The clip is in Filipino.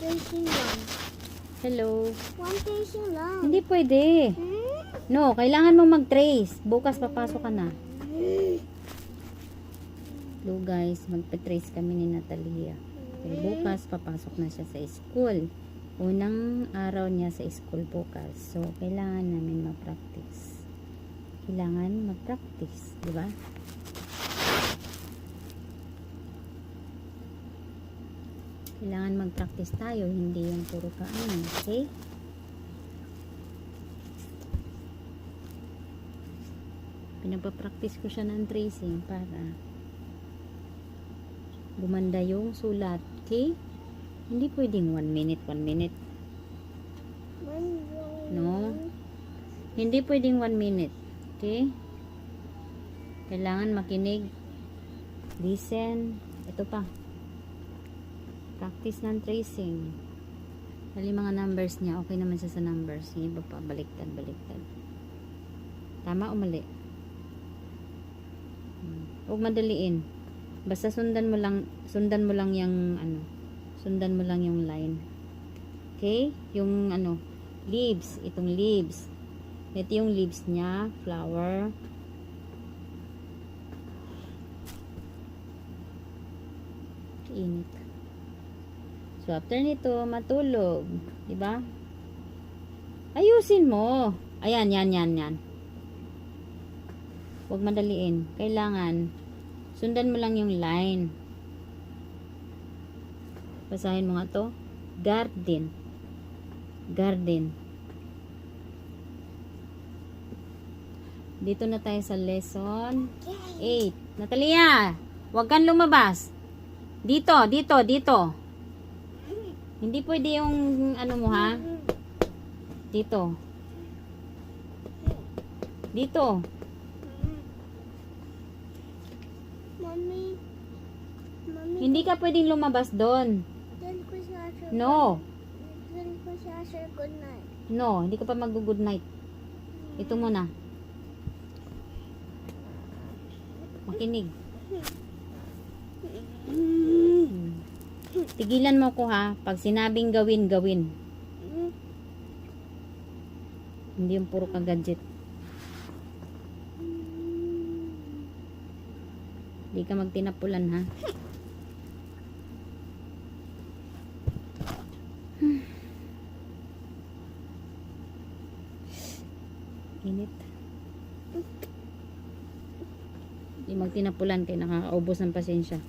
tracing lang. Hello. One tracing lang. Hindi pwede. No, kailangan mong mag-trace. Bukas papasok ka na. Hello guys, magpa-trace kami ni Natalia. Pero bukas papasok na siya sa school. Unang araw niya sa school bukas. So, kailangan namin mag-practice. Kailangan mag-practice, di ba? Kailangan mag-practice tayo, hindi yung puro kaano, okay? Pinagpa-practice ko siya ng tracing para gumanda yung sulat, okay? Hindi pwedeng 1 minute, 1 minute. No? Hindi pwedeng 1 minute, okay? Kailangan makinig, listen, ito pa. Practice ng tracing. Dali mga numbers niya. Okay naman siya sa numbers. Yung iba pa. Baliktad, baliktad. Tama o mali? Huwag madaliin. Basta sundan mo lang yung ano. Sundan mo lang yung line. Okay? Yung ano. Leaves. Itong leaves. Ito yung leaves niya. Flower. Init. So, after nito, matulog. Diba? Ayusin mo. Ayan, yan. Huwag madaliin. Kailangan, sundan mo lang yung line. Basahin mo nga to. Garden. Garden. Dito na tayo sa lesson 8. Natalia, huwag kang lumabas. Dito. Hindi pwede yung ano mo ha. Dito. Mommy. Hindi ka pwedeng lumabas doon. Then ko siya sure. No. Then ko siya sure good night. No, hindi ka pa mag-good night. Ito muna. Makinig. Tigilan mo ko ha. Pag sinabing gawin, gawin. Hindi yung puro ka-gadget. Hindi ka magtinapulan ha. Init. Hindi magtinapulan kaya nakakaubos ng pasensya.